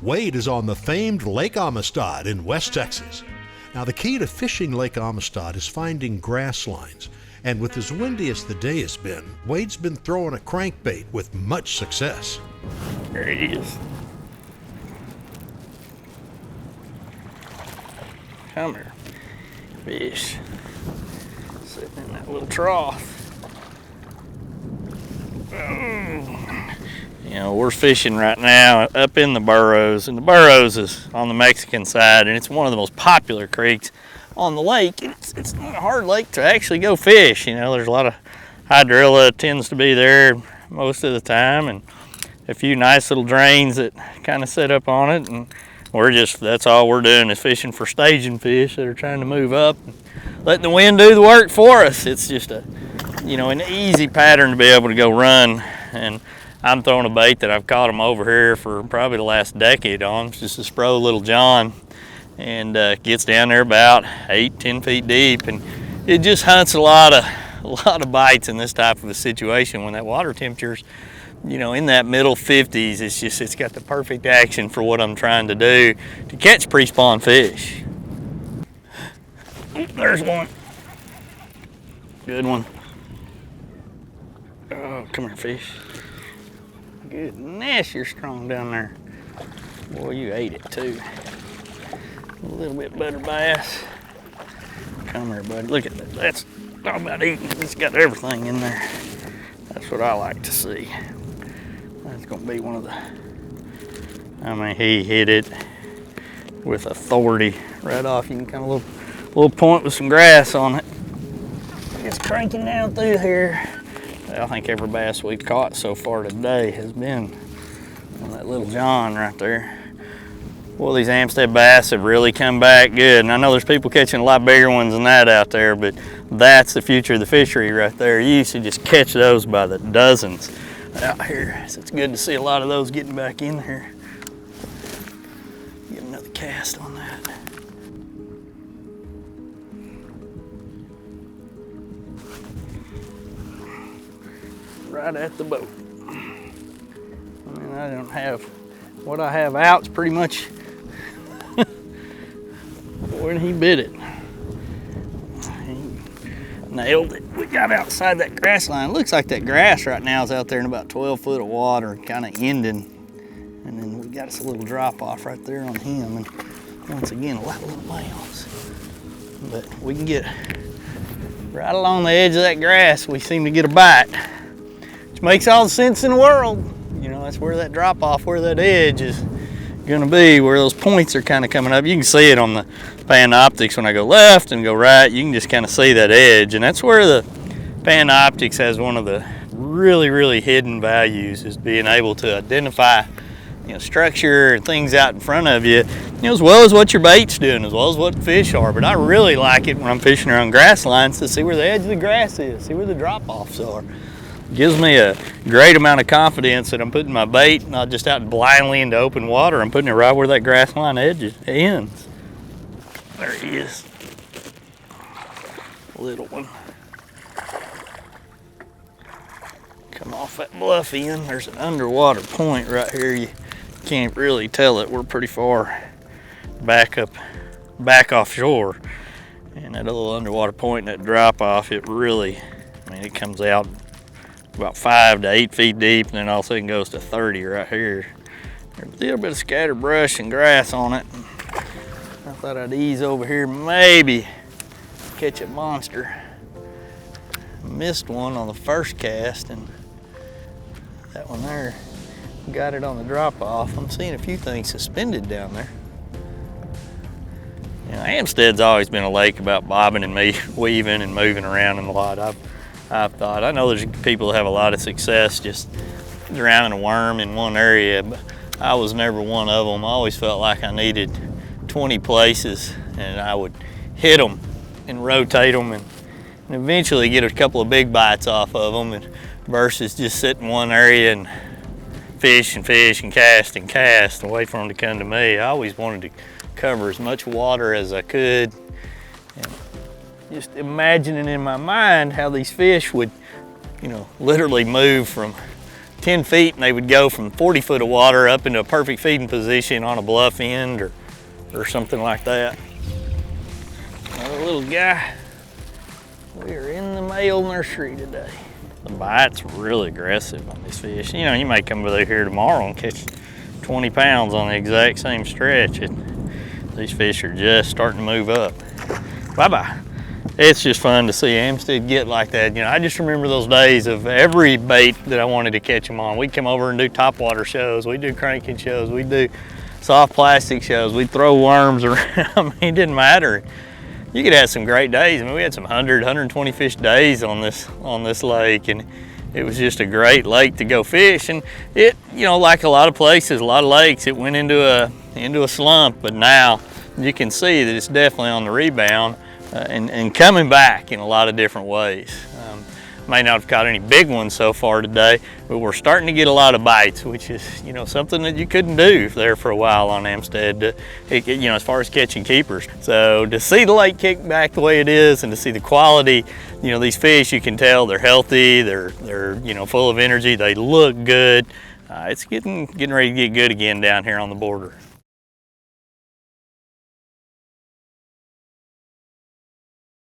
Wade is on the famed Lake Amistad in West Texas. Now, the key to fishing Lake Amistad is finding grass lines. And with as windy as the day has been, Wade's been throwing a crankbait with much success. There he is. Come here, fish. Sitting in that little trough. You know, we're fishing right now up in the Burrows, and the Burrows is on the Mexican side, and it's one of the most popular creeks on the lake. It's not a hard lake to actually go fish. You know, there's a lot of hydrilla tends to be there most of the time, and a few nice little drains that kind of set up on it, and that's all we're doing is fishing for staging fish that are trying to move up and letting the wind do the work for us. It's just an easy pattern to be able to go run. And I'm throwing a bait that I've caught them over here for probably the last decade on. It's just a Spro Little John, and gets down there about 8-10 feet deep, and it just hunts a lot of bites in this type of a situation when that water temperature's in that middle 50s. It's got the perfect action for what I'm trying to do to catch pre-spawn fish. Oh, there's one. Good one. Oh, come here, fish. Goodness, you're strong down there. Boy, you ate it too. A little bit better bass. Come here, buddy. Look at that. That's all about eating. It's got everything in there. That's what I like to see. That's gonna be one of the, he hit it with authority right off. You can kind of little point with some grass on it. It's cranking down through here. I think every bass we've caught so far today has been on that Little John right there. Well, these Amistad bass have really come back good. And I know there's people catching a lot bigger ones than that out there, but that's the future of the fishery right there. You used to just catch those by the dozens out here. So it's good to see a lot of those getting back in here. Get another cast on that. Right at the boat. I don't have, what I have out's pretty much when he bit it. He nailed it. We got outside that grass line. Looks like that grass right now is out there in about 12 foot of water, kind of ending. And then we got us a little drop off right there on him. And once again, a lot of little males. But we can get right along the edge of that grass, we seem to get a bite. Which makes all the sense in the world. That's where that drop off, where that edge is gonna be, where those points are kind of coming up. You can see it on the Panoptics when I go left and go right. You can just kind of see that edge, and that's where the Panoptics has one of the really, really hidden values, is being able to identify structure and things out in front of you, as well as what your bait's doing, as well as what the fish are. But I really like it when I'm fishing around grass lines to see where the edge of the grass is, see where the drop-offs are. Gives me a great amount of confidence that I'm putting my bait not just out blindly into open water. I'm putting it right where that grass line edge ends. There he is. Little one. Come off that bluff end. There's an underwater point right here. You can't really tell it. We're pretty far back offshore. And that little underwater point and that drop off, it really, it comes out about 5 to 8 feet deep, and then all of a sudden goes to 30 right here. There's a little bit of scattered brush and grass on it. I thought I'd ease over here, maybe catch a monster. Missed one on the first cast, and that one there got it on the drop off. I'm seeing a few things suspended down there. Amistad's always been a lake about bobbing and weaving and moving around in a lot. I know there's people that have a lot of success just drowning a worm in one area, but I was never one of them. I always felt like I needed 20 places, and I would hit them and rotate them and eventually get a couple of big bites off of them, versus just sit in one area and fish and cast and wait for them to come to me. I always wanted to cover as much water as I could. And just imagining in my mind how these fish would, literally move from 10 feet and they would go from 40 foot of water up into a perfect feeding position on a bluff end or something like that. Another little guy. We are in the male nursery today. The bite's really aggressive on these fish. You know, you may come over here tomorrow and catch 20 pounds on the exact same stretch. These fish are just starting to move up. Bye-bye. It's just fun to see Amistad get like that. You know, I just remember those days of every bait that I wanted to catch them on. We'd come over and do topwater shows. We'd do cranking shows. We'd do soft plastic shows. We'd throw worms around. I mean, it didn't matter. You could have some great days. I mean, we had some 100, 120 fish days on this lake, and it was just a great lake to go fish. And it, you know, like a lot of places, a lot of lakes, it went into a slump, but now you can see that it's definitely on the rebound and coming back in a lot of different ways. May not have caught any big ones so far today, but we're starting to get a lot of bites, which is, you know, something that you couldn't do there for a while on Amistad, you know, as far as catching keepers. So to see the lake kick back the way it is and to see the quality, you know, these fish, you can tell they're healthy, they're you know, full of energy, they look good. It's getting ready to get good again down here on the border.